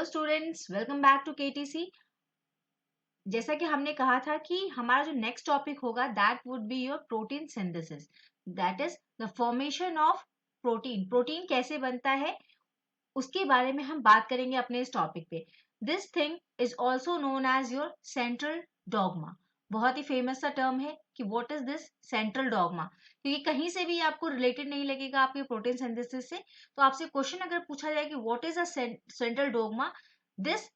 Hello students, welcome back to KTC. जैसा कि हमने कहा था कि हमारा जो नेक्स्ट टॉपिक होगा that would be your protein synthesis, that is the formation of protein. Protein कैसे बनता है उसके बारे में हम बात करेंगे अपने इस टॉपिक पे। This thing is also known as your central dogma. बहुत ही फेमस सा टर्म है कि what is this central dogma, क्योंकि कहीं से भी आपको रिलेटेड नहीं लगेगा आपके प्रोटीन सिंथेसिस से। तो आपसे क्वेश्चन अगर पूछा जाए कि what is a central dogma, this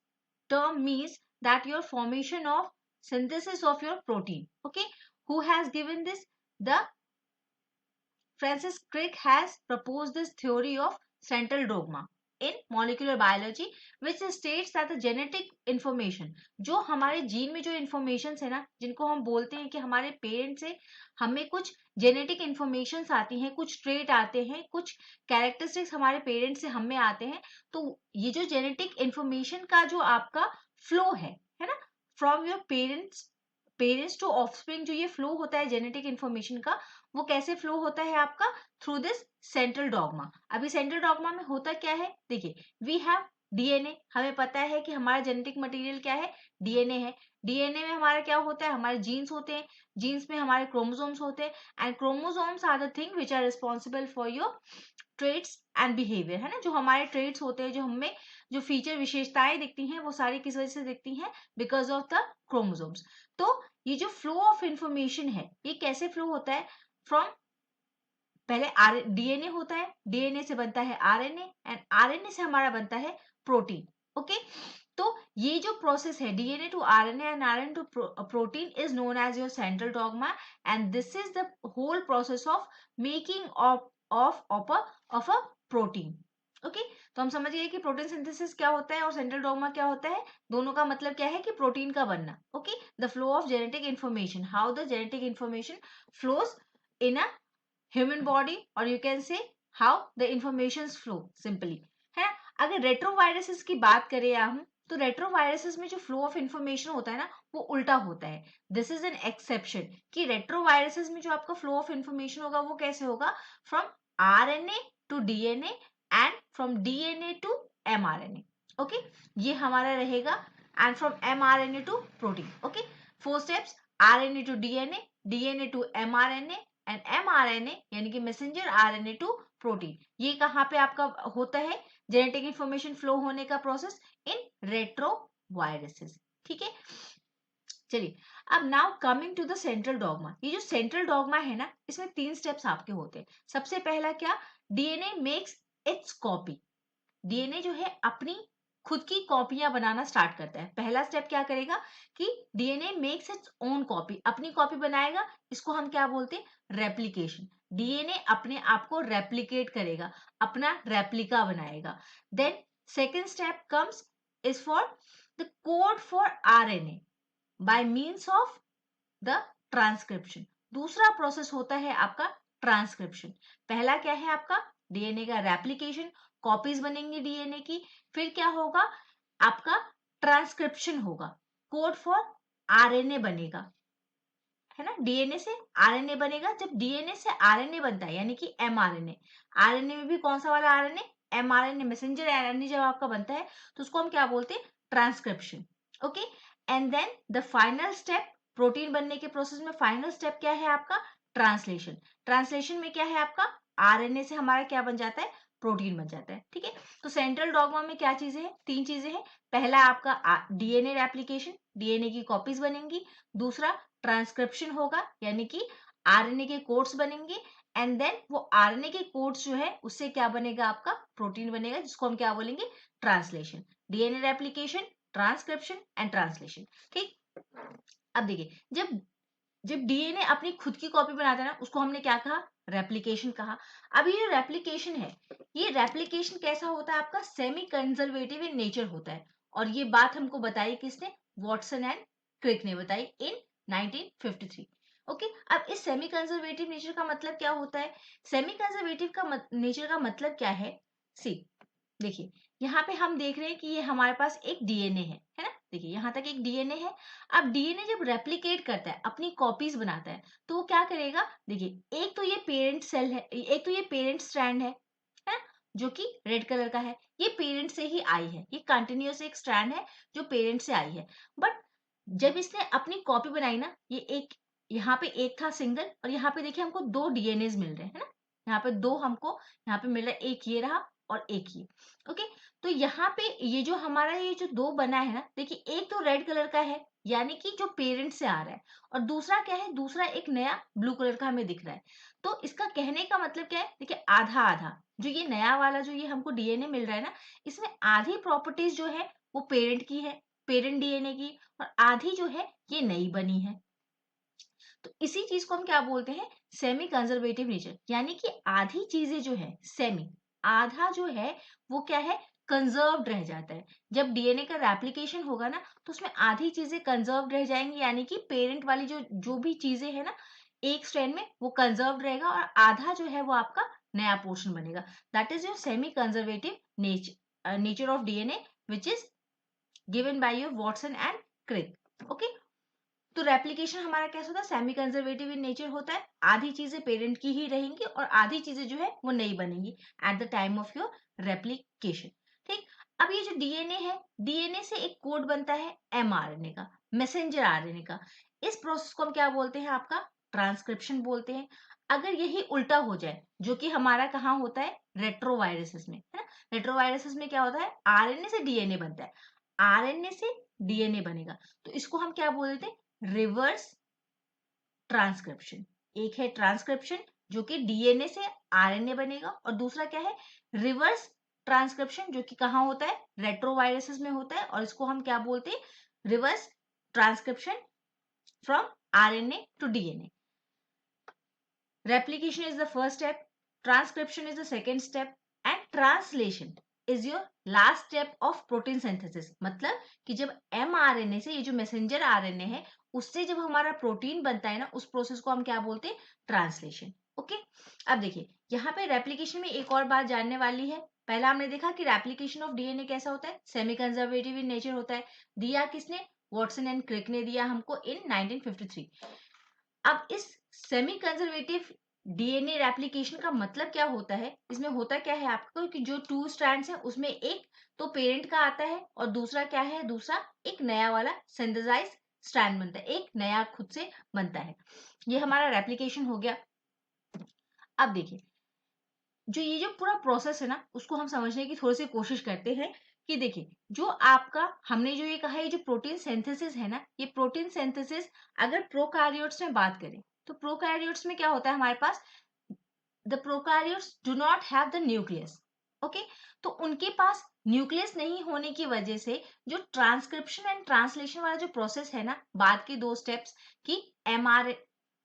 term means that your formation of synthesis of your protein. Okay, who has given this? The Francis Crick has proposed this theory of central dogma in molecular biology, which states that the genetic information, जो हमारे gene में जो informations है ना, जिनको हम बोलते हैं कि हमारे पेरेंट्स से हमें कुछ जेनेटिक इंफॉर्मेशन आती हैं, कुछ ट्रेट आते हैं, कुछ कैरेक्टरिस्टिक्स हमारे पेरेंट्स से हमें आते हैं। तो ये जो जेनेटिक इंफॉर्मेशन का जो आपका फ्लो है ना, from your parents to offspring, जो ये फ्लो होता है जेनेटिक इंफॉर्मेशन का, वो कैसे फ्लो होता है आपका? Through this central dogma. अभी सेंट्रल डॉगमा में होता क्या है, देखिए, वी हैव डीएनए। हमें पता है कि हमारा जेनेटिक मटेरियल क्या है, डीएनए है। डीएनए में हमारा क्या होता है, हमारे जीन्स होते हैं, जीन्स में हमारे क्रोमोसोम्स होते हैं, and chromosomes are the thing which are responsible for your traits and behaviour, है ना। जो हमारे ट्रेट्स होते हैं, जो हमें जो फीचर विशेषताएं दिखती हैं, वो सारी किस वजह से दिखती हैं? Because of the chromosomes. तो ये जो फ्लो ऑफ इंफॉर्मेशन है, ये कैसे फ्लो होता है? फ्रॉम पहले आर डीएनए होता है, डीएनए से बनता है आरएनए, एंड आरएनए से हमारा बनता है प्रोटीन। ओके, तो ये जो प्रोसेस है DNA to RNA and RNA to protein is known as your central dogma, and this is the whole process of making of a protein. Okay, तो हम समझ गए कि प्रोटीन सिंथेसिस क्या होता है और सेंट्रल डॉगमा क्या होता है। दोनों का मतलब क्या है कि प्रोटीन का बनना। Okay, the flow of genetic information, how the genetic information flows in a human body, or you can say how the informations flow simply, है। अगर रेट्रोवायरसेस की बात करें हम, तो रेट्रोवायरसेस में जो फ्लो ऑफ इंफॉर्मेशन होता है ना, वो उल्टा होता है। दिस इज एन एक्सेप्शन कि रेट्रोवायरसेस में जो आपका फ्लो ऑफ इंफॉर्मेशन होगा वो कैसे होगा? From RNA to DNA and from DNA to mRNA. Okay, ये हमारा रहेगा, and from mRNA to protein. Okay, 4 steps: RNA to DNA, DNA to mRNA, and mRNA यानी कि मैसेंजर आरएनए टू प्रोटीन। ये कहाँ पे आपका होता है जेनेटिक इंफॉर्मेशन फ्लो होने का प्रोसेस? इन रेट्रोवायरसेस। ठीक है, चलिए, अब now coming to the central dogma. ये जो सेंट्रल डॉगमा है ना, इसमें 3 स्टेप्स आपके होते हैं। सबसे पहला क्या? DNA makes it's copy. DNA जो है अपनी खुद की कॉपियां बनाना स्टार्ट करता है। पहला स्टेप क्या करेगा कि DNA makes its own copy, अपनी कॉपी बनाएगा। इसको हम क्या बोलते हैं? रेप्लिकेशन। डीएनए अपने आप को रेप्लिकेट करेगा, अपना रेप्लिका बनाएगा। Then second step comes is for the code for RNA by means of the transcription. दूसरा प्रोसेस होता है आपका ट्रांसक्रिप्शन। पहला क्या है आपका? डीएनए का रेप्लिकेशन, कॉपीज बनेंगी डीएनए की। फिर क्या होगा? आपका ट्रांसक्रिप्शन होगा, कोड फॉर आरएनए बनेगा, है ना। डीएनए से आरएनए बनेगा। जब डीएनए से आरएनए बनता है यानी कि एमआरएनए, आरएनए में भी कौन सा वाला आरएनए? एमआरएनए, मैसेंजर आरएनए जब आपका बनता है तो उसको हम क्या बोलते हैं? Transcription. Okay, and then the final step, protein बनने के प्रोसेस में फाइनल स्टेप क्या है आपका? ट्रांसलेशन। ट्रांसलेशन में क्या है आपका? आरएनए से हमारा क्या बन जाता है? प्रोटीन बन जाता है। ठीक है, तो सेंट्रल डॉगमा में क्या चीजें हैं? 3 चीजें हैं। पहला आपका डीएनए रेप्लिकेशन, डीएनए की कॉपीज बनेंगी। दूसरा ट्रांसक्रिप्शन होगा यानी कि आरएनए के कोड्स बनेंगे, एंड देन वो आरएनए के कोड्स जो है उससे क्या बनेगा? आपका प्रोटीन बनेगा, जिसको हम क्या बोलेंगे? Translation. DNA replication, transcription and translation. ठीक, अब देखिए, जब जब डीएनए अपनी खुद की कॉपी बनाता है ना, उसको हमने क्या कहा? रेप्लिकेशन कहा। अब ये जो रेप्लिकेशन है, ये रेप्लिकेशन कैसा होता है आपका? सेमी कंजर्वेटिव इन नेचर होता है। और ये बात हमको बताई किसने? वॉटसन एंड क्रिक ने बताई इन 1953। ओके, अब इस सेमी कंजर्वेटिव नेचर का मतलब क्या होता है? सेमी कंजर्वेटिव का नेचर का मतलब क्या है? सी, देखिए, यहाँ पे हम देख रहे हैं कि ये हमारे पास एक डीएनए है ना। देखिए, यहाँ तक एक डीएनए है। अब डीएनए जब रेप्लिकेट करता है, अपनी कॉपीज बनाता है, तो वो क्या करेगा? देखिए, एक तो ये पेरेंट सेल है, एक तो ये पेरेंट स्ट्रैंड है ना। जो कि रेड कलर का है, ये पेरेंट से ही आई है, ये कंटिन्यूअस एक स्ट्रैंड है जो पेरेंट से आई है। बट जब इसने अपनी कॉपी बनाई ना, ये एक यहाँ पे एक था सिंगल, और यहाँ पे देखिए हमको 2 डीएनएज मिल रहे हैं, है ना? यहाँ पे 2 हमको यहाँ पे मिल रहा है, एक ये रहा और एक ये। ओके, तो यहाँ पे ये जो हमारा ये जो 2 बना है ना, देखिए एक तो रेड कलर का है, यानी कि जो पेरेंट से आ रहा है, और दूसरा क्या है, दूसरा एक नया ब्लू कलर का हमें दिख रहा है। तो इसका कहने का मतलब क्या है, देखिए आधा आधा, जो ये नया वाला जो ये हमको डीएनए मिल रहा है ना, इसमें आधी प्रॉपर्टीज जो है वो पेरेंट की है, पेरेंट डीएनए की, और आधी जो है ये नई बनी है। तो इसी चीज को हम क्या बोलते हैं, सेमी कंजर्वेटिव नेचर, यानी कि आधी चीजें जो है सेमी, आधा जो है वो क्या है, कंजर्व्ड रह जाता है। जब डीएनए का रेप्लिकेशन होगा ना, तो उसमें आधी चीजें कंजर्व्ड रह जाएंगी, यानी कि पेरेंट वाली जो जो भी चीजें है ना, एक स्ट्रैंड में वो कंजर्व्ड रहेगा, और आधा जो है वो आपका नया पोर्शन बनेगा। That is your semi conservative nature of DNA, which is given by your Watson and Crick. Okay, तो रेप्लिकेशन हमारा कैसा होता है, सेमी कंजर्वेटिव इन नेचर होता है, आधी चीजें पेरेंट की ही रहेंगी और आधी चीजें जो है वो नई बनेंगी at the time of your replication. ठीक, अब ये जो डीएनए है, डीएनए से एक कोड बनता है एमआरएनए का, मैसेंजर आरएनए का। इस प्रोसेस को हम क्या बोलते हैं, आपका ट्रांसक्रिप्शन बोलते हैं। अगर यही उल्टा हो जाए, जो कि हमारा कहाँ होता है, रेट्रोवायरसेस में, है ना? रेट्रोवायरसेस में क्या होता है, आरएनए से डीएनए बनता है, आरएनए से डीएनए बनेगा, तो इसको हम क्या बोलते हैं, रिवर्स ट्रांसक्रिप्शन। एक है ट्रांसक्रिप्शन जो कि डीएनए से आरएनए बनेगा, और दूसरा क्या है, रिवर्स ट्रांसक्रिप्शन, जो कि कहाँ होता है, रेट्रोवायरसेस में होता है, और इसको हम क्या बोलते हैं, reverse transcription from RNA to DNA. Replication is the first step, transcription is the second step, and translation is your last step of protein synthesis। मतलब कि जब mRNA से, ये जो मैसेंजर आरएनए है, उससे जब हमारा प्रोटीन बनता है ना, उस प्रोसेस को हम क्या बोलते हैं, ट्रांसलेशन। ओके, अब देखिए यहाँ पे रेप्लिकेशन में एक और बात जानने वाली है। पहला हमने देखा कि रेप्लिकेशन ऑफ डीएनए कैसा होता है, सेमी कंजर्वेटिव इन नेचर होता है। दिया किसने, वॉटसन एंड क्रिक ने दिया हमको इन 1953। अब इस सेमी कंजर्वेटिव डीएनए रेप्लिकेशन का मतलब क्या होता है, इसमें होता क्या है आपको, कि जो 2 स्ट्रैंड्स है उसमें एक तो पेरेंट का आता है, और दूसरा क्या है, दूसरा एक नया वाला सिंथेसाइज स्ट्रैंड बनता है, एक नया खुद से बनता है। ये हमारा रेप्लिकेशन हो गया। अब देखिए जो ये जो पूरा प्रोसेस है ना, उसको हम समझने की थोड़ी सी कोशिश करते हैं। कि देखिए जो आपका हमने जो ये कहा, ये जो प्रोटीन सिंथेसिस है ना, ये प्रोटीन सिंथेसिस अगर प्रोकैरियोट्स में बात करें, तो प्रोकैरियोट्स में क्या होता है हमारे पास, the prokaryotes do not have the nucleus. Okay, तो उनके पास न्यूक्लियस नहीं होने की वजह से जो ट्रांसक्रिप्शन एंड ट्रांसलेशन वाला जो प्रोसेस है ना, बाद के 2 स्टेप्स, कि एमआर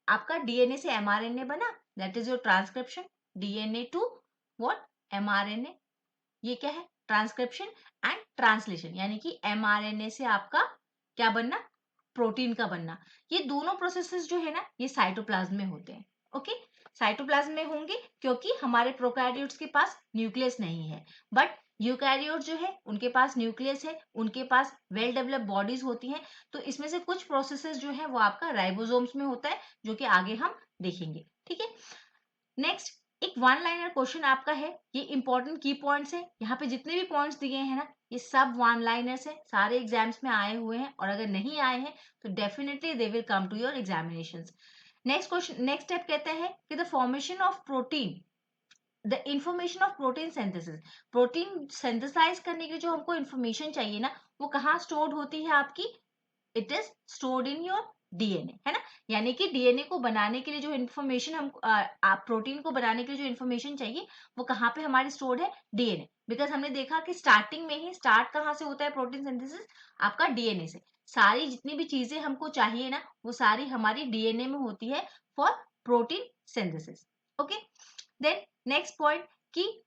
आपका डीएनए से एमआरएनए बना, that is your transcription, DNA to what, mRNA, ये क्या है, ट्रांसक्रिप्शन एंड ट्रांसलेशन, यानी कि एमआरएनए से आपका क्या बनना, प्रोटीन का बनना। ये दोनों प्रोसेसेस जो है ना, ये साइटोप्लाज्म में होते हैं। ओके, साइटोप्लाज्म में होंगे क्योंकि हमारे प्रोकैरियोट्स के पास न्यूक्लियस नहीं है। बट यूकैरियोट जो है उनके पास न्यूक्लियस है, उनके पास वेल डेवलप्ड बॉडीज होती हैं। तो इसमें से कुछ प्रोसेसेस जो है वो आपका राइबोसोम्स में होता है, जो कि आगे हम देखेंगे। ठीक है, नेक्स्ट एक वन लाइनर क्वेश्चन आपका है, ये इंपॉर्टेंट की पॉइंट्स है, यहाँ पे जितने भी पॉइंट्स दिए हैं ना, ये सब वन लाइनर्स है, सारे एग्जाम्स में आए हुए हैं, और अगर नहीं आए हैं तो definitely they will come to your examinations. Next question, next step कहता है कि the formation of protein, the information of protein synthesis. Protein synthesise करने की जो हमको इंफॉर्मेशन चाहिए ना, वो कहाँ स्टोर्ड होती है आपकी, it is stored in your DNA, है ना? यानी कि डीएनए को बनाने के लिए जो इन्फॉर्मेशन हम आप प्रोटीन को बनाने के लिए जो इन्फॉर्मेशन चाहिए, वो कहाँ पे हमारी स्टोर्ड है, डीएनए। बिकॉज हमने देखा कि स्टार्टिंग में ही स्टार्ट कहाँ से होता है प्रोटीन सिंथेसिस, आपका डीएनए से। सारी जितनी भी चीजें हमको चाहिए ना, वो सारी हमारी डीएनए में होती है for protein synthesis. Okay, then next point, कि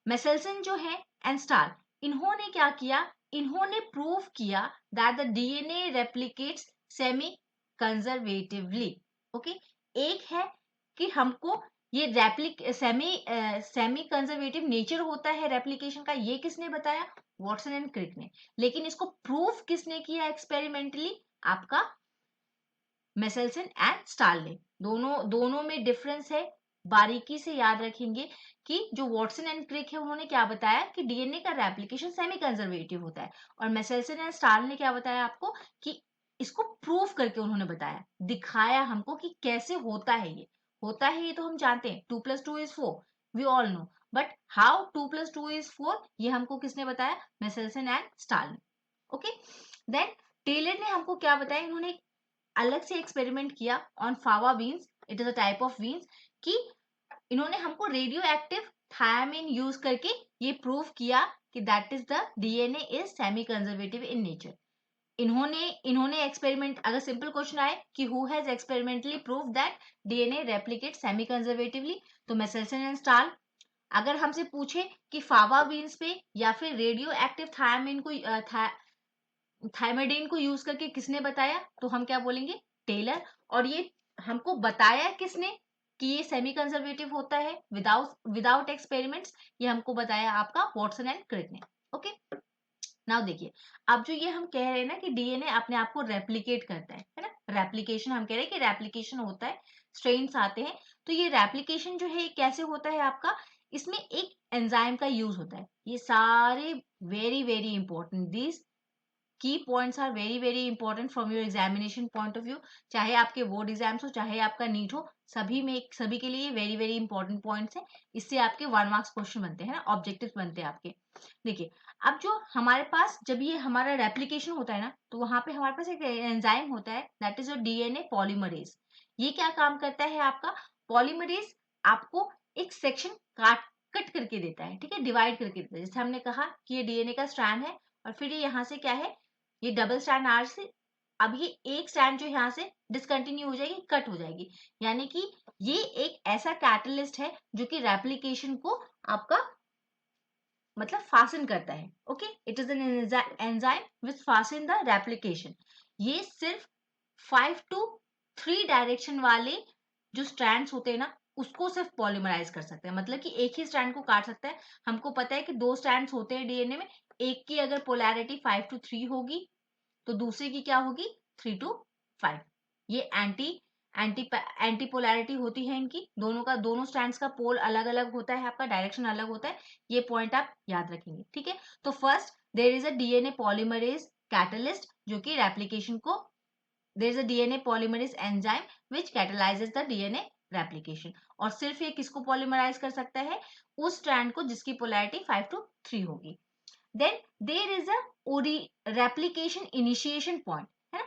मेसेल्सन जो है एंड स्टार, इन्होंने क्या किया, इन्होंने प्रूव किया that the DNA replicates semi conservatively. Okay, एक है कि हमको ये सेमी कंजर्वेटिव नेचर होता है रेप्लिकेशन का, ये किसने बताया, वॉटसन एंड क्रिक ने। लेकिन इसको प्रूव किसने किया एक्सपेरिमेंटली, आपका मेसेल्सन एंड स्टार ने। दोनों दोनों में डिफरेंस है। बारीकी से याद रखेंगे कि जो वॉटसन एंड क्रिक है उन्होंने क्या बताया कि डीएनए का रेप्लिकेशन सेमी कंजर्वेटिव होता है, और मेसेल्सन एंड स्टार्ल ने क्या बताया आपको कि इसको प्रूव करके उन्होंने बताया, दिखाया हमको कि कैसे होता है ये। होता है ये तो हम जानते हैं, 2+2 is 4, we all know, but how 2+2 is 4 ये हमको किसने बताया? मेसेल्सन एंड स्टार्ल ने। ओके, देन टेलर ने हमको क्या बताया, इन्होंने अलग से एक्सपेरिमेंट किया on fava beans, it is a type of beans, कि इन्होंने हमको रेडियो एक्टिव थायामीन यूज करके ये प्रूव किया कि that is the DNA is semi conservative in nature. इन्होंने एक्सपेरिमेंट, अगर सिंपल क्वेश्चन आए कि who has experimentally prove that DNA replicate semi conservatively, तो मेसेल्सन एंड स्टार्ल। अगर हमसे पूछे कि फावा बीन्स पे या फिर रेडियो एक्टिव थायामीन को थायमेडिन को यूज करके किसने बताया, तो हम क्या बोलेंगे? टेलर। और ये हमको बताया किसने कि ये सेमी कंजर्वेटिव होता है विदाउट एक्सपेरिमेंट्स? ये हमको बताया आपका वॉटसन एंड क्रिक ने। ओके, नाउ देखिए, अब जो ये हम कह रहे हैं ना कि डीएनए अपने आप को रेप्लिकेट करता है ना, रेप्लिकेशन हम कह रहे हैं कि रेप्लिकेशन होता है, स्ट्रेन्स आते हैं, तो ये रेप्लिकेशन जो है कैसे होता है आपका? इसमें एक एंजाइम का यूज होता है। ये सारे very very important, these key points are very very important from your examination point of view, चाहे आपके बोर्ड एग्जाम्स हो चाहे आपका नीट हो, सभी के लिए वेरी वेरी इंपॉर्टेंट पॉइंट्स हैं। इससे आपके 1 मार्क्स क्वेश्चन बनते हैं ना, ऑब्जेक्टिव बनते हैं आपके। देखिए, अब जो हमारे पास जब ये हमारा रेप्लिकेशन होता है ना, तो वहां पे हमारे पास एक एंजाइम होता है, that is your DNA polymerase. ये क्या काम करता है आपका? पॉलीमरेज आपको एक सेक्शन काट कट करके देता है, ठीक है, डिवाइड करके देता है। जैसे हमने कहा कि ये डीएनए का स्ट्रैंड है, और फिर ये यहाँ से क्या है, ये डबल स्टैंड आर से, अब ये एक स्टैंड जो यहाँ से डिसकंटिन्यू हो जाएगी, कट हो जाएगी, यानी कि ये एक ऐसा कैटलिस्ट है जो कि रेप्लिकेशन को आपका मतलब फासन करता है। Okay, it is an enzyme which fasten the replication. ये सिर्फ 5 to 3 डायरेक्शन वाले जो स्ट्रैंड्स होते हैं ना, उसको सिर्फ पॉलीमराइज कर सकते हैं, मतलब कि एक ही स्ट्रैंड को काट सकता है। हमको पता है कि 2 स्ट्रैंड्स होते हैं डीएनए में, एक की अगर पोलैरिटी 5 to 3 होगी तो दूसरे की क्या होगी? 3 to 5। ये एंटी एंटी एंटी पोलैरिटी होती है इनकी, दोनों स्ट्रैंड्स का पोल अलग अलग होता है, आपका डायरेक्शन अलग होता है। ये पॉइंट आप याद रखेंगे, ठीक है। तो first, there is a DNA polymerase catalyst जो कि रेप्लिकेशन को, there is a DNA polymerase enzyme which catalyses the DNA replication. और सिर्फ ये किसको पॉलीमराइज कर सकता है? उस स्ट्रैंड को जिसकी पोलैरिटी 5 to 3 होगी। Then there is a replication initiation point, है ना,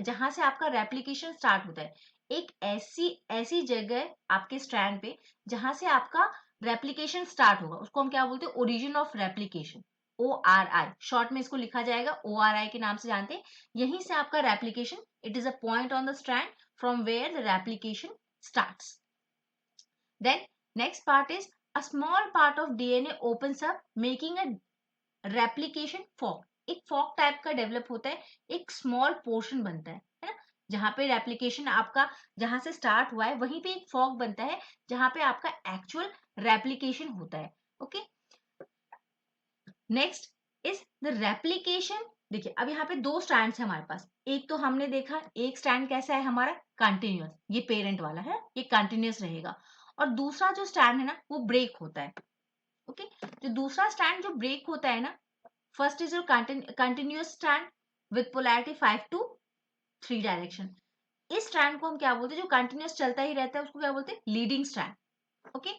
जहां से आपका रेप्लिकेशन स्टार्ट होता है। एक ऐसी जगह आपके स्ट्रैंड पे जहां से आपका रेप्लिकेशन स्टार्ट होगा, उसको हम क्या बोलते हैं? Origin of replication, ORI short में इसको लिखा जाएगा, ORI के नाम से जानते हैं। यहीं से आपका replication, it is a point on the strand from where the replication starts. Then next part is a small part of DNA opens up making a replication fork. एक फॉक टाइप का डेवलप होता है, एक small portion बनता है ना, जहां पे रेप्लिकेशन आपका जहां से स्टार्ट हुआ है वहीं पे एक फॉक बनता है जहां पे आपका एक्चुअल रेप्लिकेशन होता है। Okay, next is the replication. देखिए, अब यहाँ पे 2 स्ट्रैंड्स है हमारे पास। एक तो हमने देखा, एक स्ट्रैंड कैसा है हमारा? कंटिन्यूअस, ये पेरेंट वाला है, ये कंटिन्यूअस रहेगा। और दूसरा जो स्ट्रैंड है ना, वो ब्रेक होता है। ओके, जो दूसरा स्ट्रैंड जो ब्रेक होता है ना, first is your continuous strand with polarity 5 to 3 direction. इस स्ट्रैंड को हम क्या बोलते हैं? जो कंटिन्यूअस चलता ही रहता है उसको क्या बोलते हैं? Leading strand. ओके,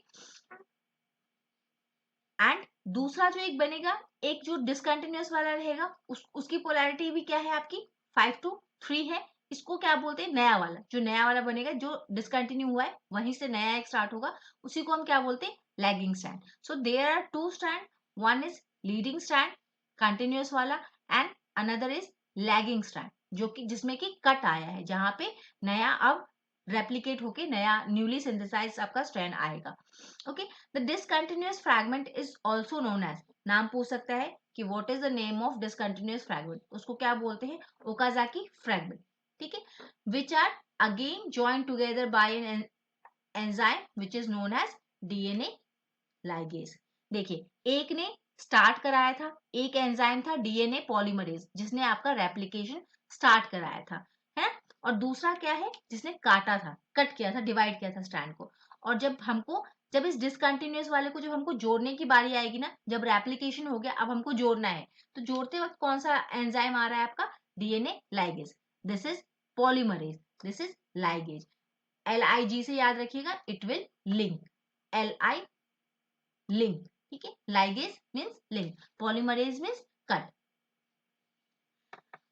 एंड दूसरा जो एक बनेगा, एक जो डिसकंटिन्यूअस वाला रहेगा, उसकी पोलैरिटी भी क्या है आपकी? 5 to 3 है। इसको क्या बोलते हैं? नया वाला, जो नया वाला बनेगा, जो डिसकंटिन्यू हुआ है वहीं से नया एक स्टार्ट होगा, उसी को हम क्या बोलते हैं? Lagging strand. So there are 2 strand, one is leading strand continuous वाला, and another is lagging strand जो कि जिसमें कि कट आया है, जहां पे नया अब रेप्लिकेट होके नया न्यूली सिंथेसाइज आपका स्ट्रैंड आएगा। Okay, the discontinuous fragment is also known as, नाम पूछ सकता है कि what is the name of discontinuous fragment, उसको क्या बोलते हैं? ओकाजाकी फ्रैगमेंट, ठीक है, which are again join together by an enzyme which is known as DNA ligase. देखिए, एक ने स्टार्ट कराया था, एक एंजाइम था डीएनए पॉलीमरेज जिसने आपका रेप्लिकेशन स्टार्ट कराया था, है, और दूसरा क्या है? जिसने काटा था, कट किया था, डिवाइड किया था स्ट्रैंड को। और जब इस डिसकंटिन्यूअस वाले को जब हमको जोड़ने की बारी आएगी ना, जब रेप्लिकेशन हो गया, अब हमको जोड़ना है, तो जोड़ते वक्त कौन सा एंजाइम आ रहा है आपका? DNA ligase. This is polymerase, this is ligase. LIG से याद रखिएगा, it will link, LI link, ठीक है। Ligase means link, polymerase means cut.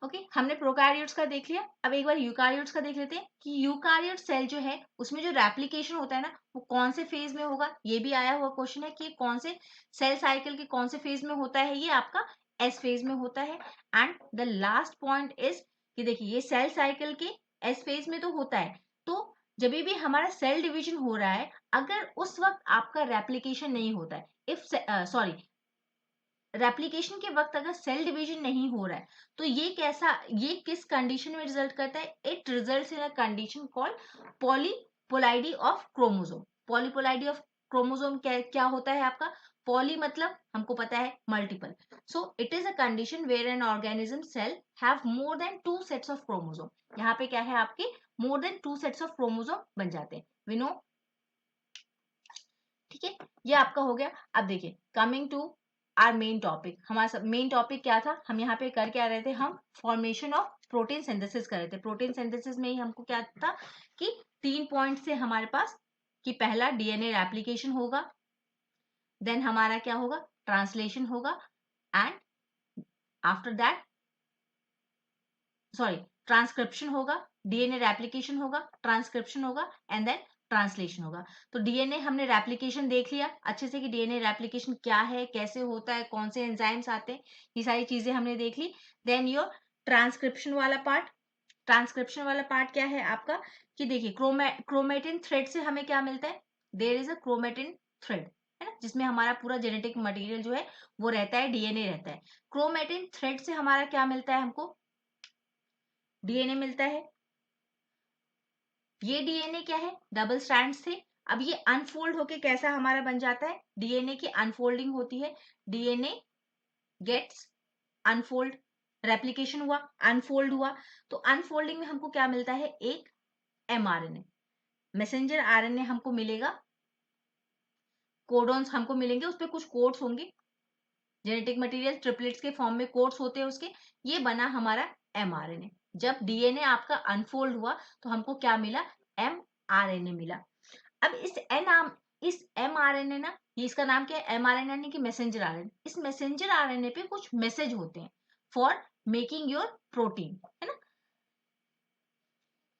Okay, हमने प्रोकैरियोट्स का देख लिया। अब एक बार यूकारियोट्स का देख लेते हैं कि यूकारियोट सेल जो है उसमें जो रेप्लिकेशन होता है ना, वो कौन से फेज में होगा। ये भी आया हुआ क्वेश्चन है कि कौन से सेल साइकिल के कौन से फेज में होता है। ये आपका एस फेज में होता है। And the last point is कि देखिए, ये सेल साइकिल के एस फेज में तो होता है, तो जब भी हमारा सेल डिवीजन हो रहा है, अगर उस वक्त आपका रेप्लिकेशन नहीं होता है, इफ सॉरी रेप्लिकेशन के वक्त अगर सेल डिवीजन नहीं हो रहा है, तो ये किस कंडीशन में रिजल्ट करता है? It results in a condition called polyploidy of chromosome. Polyploidy of chromosome क्या होता है आपका? पॉली मतलब हमको पता है multiple, so it is a condition where an organism cell have more than 2 sets of chromosome. यहाँ पे क्या है आपके? More than 2 sets of chromosome बन जाते हैं, वी नो, ठीक है। ये आपका हो गया। अब देखिए, coming to our main topic. हमारा सब मेन टॉपिक क्या था? हम यहाँ पे कर क्या रहे थे? हम फॉर्मेशन ऑफ प्रोटीन सिंथेसिस कर रहे थे। प्रोटीन सिंथेसिस में ही हमको क्या था कि 3 पॉइंट से हमारे पास कि पहला डीएनए रेप्लिकेशन होगा, देन हमारा क्या होगा? ट्रांसलेशन होगा, and after that sorry transcription होगा, डीएनए रेप्लिकेशन होगा, ट्रांसक्रिप्शन होगा, एंड देन ट्रांसलेशन होगा। तो डीएनए हमने रेप्लिकेशन देख लिया अच्छे से कि डीएनए रेप्लिकेशन क्या है, कैसे होता है, कौन से एंजाइम्स आते हैं, ये सारी चीजें हमने देख ली। देन योर ट्रांसक्रिप्शन वाला पार्ट। ट्रांसक्रिप्शन वाला पार्ट क्या है आपका? कि देखिए, क्रोमेटिन थ्रेड से हमें क्या मिलता है? There is a chromatin thread, है ना, जिसमें हमारा पूरा जेनेटिक मटेरियल जो है वो रहता है, डीएनए रहता है। क्रोमेटिन थ्रेड से हमारा क्या मिलता है? हमको डीएनए मिलता है। ये डीएनए क्या है? डबल स्ट्रैंड्स थे। अब ये अनफोल्ड होके कैसा हमारा बन जाता है? डीएनए की अनफोल्डिंग होती है, डीएनए गेट्स अनफोल्ड, रेप्लिकेशन हुआ, अनफोल्ड हुआ। तो अनफोल्डिंग में हमको क्या मिलता है? एक एमआरएनए, मैसेंजर आरएनए हमको मिलेगा, कोडॉन्स हमको मिलेंगे, उस पर कुछ कोड्स होंगे, जेनेटिक मटेरियल ट्रिपलेट्स के फॉर्म में कोड्स होते हैं उसके। ये बना हमारा एमआरएनए। जब डीएनए आपका अनफोल्ड हुआ तो हमको क्या मिला? एमआरएनए मिला। अब इस एमआरएनए ना, ये इसका नाम क्या है? एमआरएनए यानी कि मैसेंजर आरएनए। इस मैसेंजर आरएनए पे कुछ मैसेज होते हैं फॉर मेकिंग योर प्रोटीन, है ना।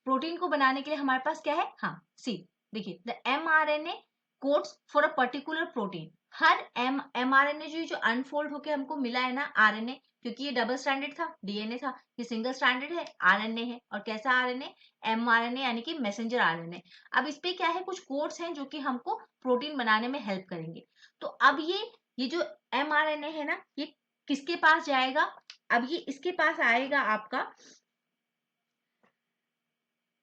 प्रोटीन को बनाने के लिए हमारे पास क्या है? हाँ, सी देखिए, the mRNA codes for a particular protein. Her mRNA जो अनफोल्ड होके हमको मिला है ना आरएनए, क्योंकि ये डबल स्टैंडर्ड था, डीएनए था, ये सिंगल स्टैंडर्ड है, आरएनए है। और कैसा आरएनए? एमआरएनए यानी कि मैसेंजर आरएनए। अब इस पे क्या है? कुछ कोड्स हैं जो कि हमको प्रोटीन बनाने में हेल्प करेंगे। तो अब ये जो एमआरएनए है ना, ये किसके पास जाएगा? अब ये इसके पास आएगा आपका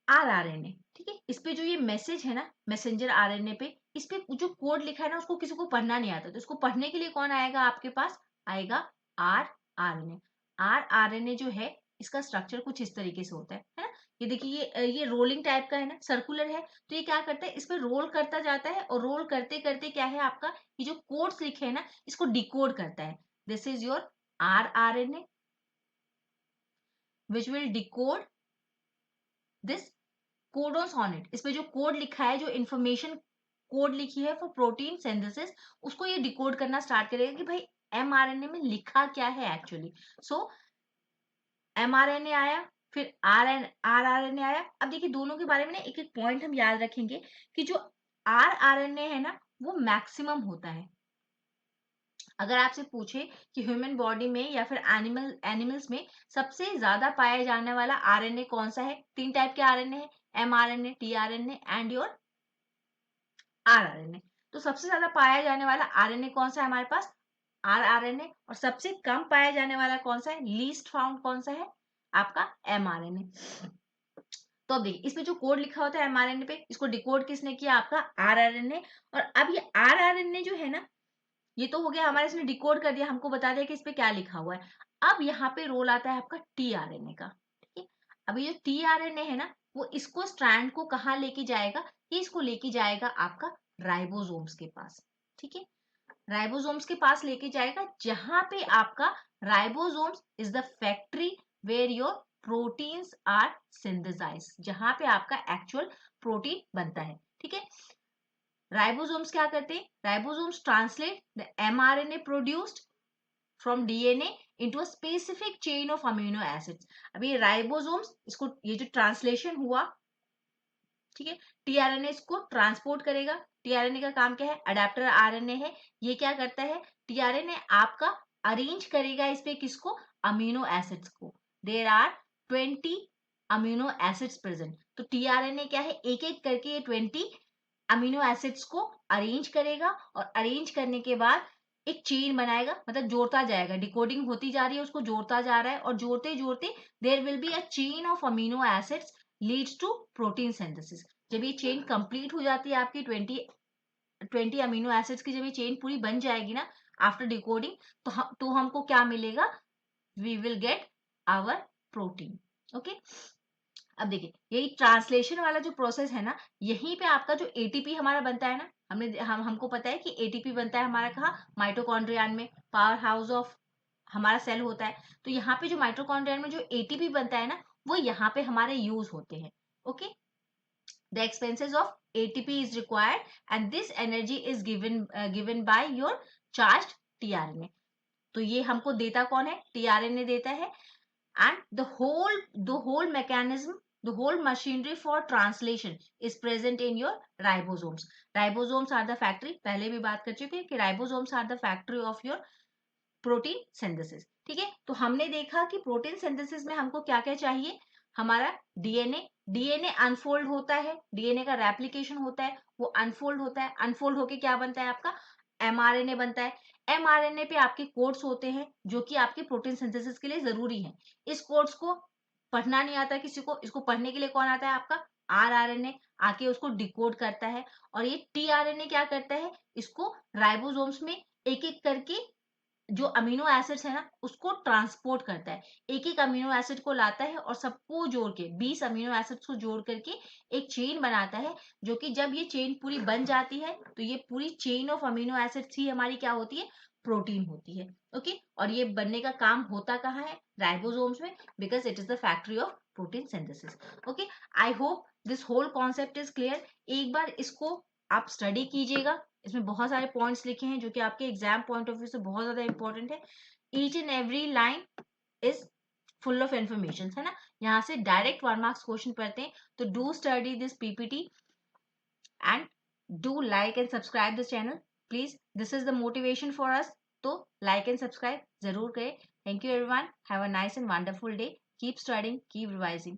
आरएनए, ठीक है। इस पे जो ये मैसेज है ना, मैसेंजर आरएनए पे, इस पे जो कोड लिखा है ना, उसको किसी को पढ़ना नहीं आता, तो इसको पढ़ने के लिए कौन आएगा आपके पास? आएगा आरएनए। आरएनए जो है, इसका स्ट्रक्चर कुछ इस तरीके से होता है ना। ये देखिए, ये रोलिंग टाइप का है ना, सर्कुलर है, तो ये क्या करता है? इस पे रोल करता जाता है, और रोल करते करते क्या है आपका? ये जो कोड्स लिखे हैं ना, इसको डिकोड करता है। This is your RNA which will decode this codons on it. इसमें जो कोड लिखा है, जो इन्फॉर्मेशन कोड लिखी है फॉर प्रोटीन सिंथेसिस, उसको ये डिकोड करना स्टार्ट करेगा कि भाई एमआरएनए में लिखा क्या है एक्चुअली। सो एमआरएनए आया, फिर आरआरएनए आया। अब देखिए, दोनों के बारे में ना एक एक पॉइंट हम याद रखेंगे कि जो आरआरएनए है ना, वो मैक्सिमम होता है। अगर आपसे पूछे कि ह्यूमन बॉडी में या फिर एनिमल्स में सबसे ज्यादा पाया जाने वाला आरएनए कौन सा है? 3 टाइप के आरएनए है, mRNA, tRNA and your rRNA. तो सबसे ज्यादा पाया जाने वाला आरएनए कौन सा है हमारे पास? आरआरएनए। और सबसे कम पाया जाने वाला कौन सा है? लीस्ट फाउंड कौन सा है? आपका एमआरएनए। तो अब देखिए, इसमें जो कोड लिखा होता है एमआरएनए पे, इसको डिकोड किसने किया? आपका आरआरएनए। और अब ये आरआरएनए जो है ना, ये तो हो गया हमारे, इसने डिकोड कर दिया, हमको बता दिया कि इस पे क्या लिखा हुआ है। अब यहाँ पे रोल आता है आपका टीआरएनए का, ठीक है। अब ये जो टीआरएनए है ना, वो इसको स्ट्रैंड को कहाँ लेके जाएगा, ये इसको लेके जाएगा आपका राइबोसोम्स के पास। ठीक है, राइबोसोम्स के पास लेके जाएगा, जहां पे आपका ribosomes is the factory where your proteins are synthesised, जहां पे आपका एक्चुअल प्रोटीन बनता है। ठीक है, राइबोसोम्स क्या करते हैं, ribosomes translate the mRNA produced from DNA into a specific chain of amino acids. अभी राइबोसोम्स इसको, ये जो ट्रांसलेशन हुआ, ठीक है, टीआरएनए इसको ट्रांसपोर्ट करेगा। टीआरएनए का काम क्या है, अडेप्टर आरएनए है। ये क्या करता है, टीआरएनए आपका अरेंज करेगा इस पे किसको, अमीनो एसिड्स को। There are 20 amino acids present. तो टीआरएनए क्या है, एक एक करके ये 20 अमीनो एसिड्स को अरेंज करेगा, और अरेंज करने के बाद एक चेन बनाएगा, मतलब जोड़ता जाएगा, डिकोडिंग होती जा रही है, उसको जोड़ता जा रहा है, और जोड़ते जोड़ते there will be a chain of amino acids leads to protein synthesis. जब ये चेन कंप्लीट हो जाती है आपकी 20 अमीनो एसिड्स की, जब ये चेन पूरी बन जाएगी ना आफ्टर डिकोडिंग, तो हमको क्या मिलेगा, we will get our protein. Okay, अब देखिए यही ट्रांसलेशन वाला जो प्रोसेस है ना, यहीं पे आपका जो एटीपी हमारा बनता है ना, हमको पता है कि एटीपी बनता है हमारा कहाँ, माइटोकॉन्ड्रियन में, पावर हाउस ऑफ हमारा सेल होता है। तो यहाँ पे जो माइटोकॉन्ड्रियन में जो एटीपी बनता है ना, वो यहाँ पे हमारे यूज होते हैं। Okay, the expenses of ATP is required and this energy is given by your charged tRNA। तो ये हमको देता कौन है, tRNA देता है। and the whole mechanism, the whole machinery for translation is present in your ribosomes। ribosomes are the factory, पहले भी बात कर चुके हैं कि ribosomes are the factory of your protein synthesis. ठीक है, तो हमने देखा कि प्रोटीन सिंथेसिस में हमको क्या क्या चाहिए, हमारा डीएनए अनफोल्ड होता है, डीएनए का रेप्लिकेशन होता है, वो अनफोल्ड होता है, अनफोल्ड होके क्या बनता है आपका, एमआरएनए बनता है। एमआरएनए पे आपके कोड्स होते हैं जो कि आपके प्रोटीन सिंथेसिस के लिए जरूरी है। इस कोड्स को पढ़ना नहीं आता किसी को, इसको पढ़ने के लिए कौन आता है, आपका आरआरएनए आके उसको डिकोड करता है। और ये टीआरएनए क्या करता है, इसको राइबोसोम्स में एक एक करके जो अमीनो एसिड्स है ना उसको ट्रांसपोर्ट करता है, एक एक अमीनो एसिड को लाता है और सबको जोड़ के 20 अमीनो एसिड्स को जोड़ करके एक चेन बनाता है, जो कि जब ये चेन पूरी बन जाती है तो ये पूरी चेन ऑफ अमीनो एसिड्स ही हमारी क्या होती है, प्रोटीन होती है। ओके, और ये बनने का काम होता कहाँ है, राइबोसोम्स में, because it is the factory of protein synthesis. Okay, I hope this whole concept is clear. एक बार इसको आप स्टडी कीजिएगा, इसमें बहुत सारे पॉइंट्स लिखे हैं जो कि आपके एग्जाम पॉइंट ऑफ व्यू से बहुत ज्यादा इंपॉर्टेंट है। Each and every line is full of information, है ना, यहाँ से डायरेक्ट 1 मार्क्स क्वेश्चन पढ़ते हैं। तो do study this PPT and do like and subscribe this channel please, this is the motivation for us. तो लाइक एंड सब्सक्राइब जरूर करें। Thank you everyone, have a nice and wonderful day, keep studying, keep revising.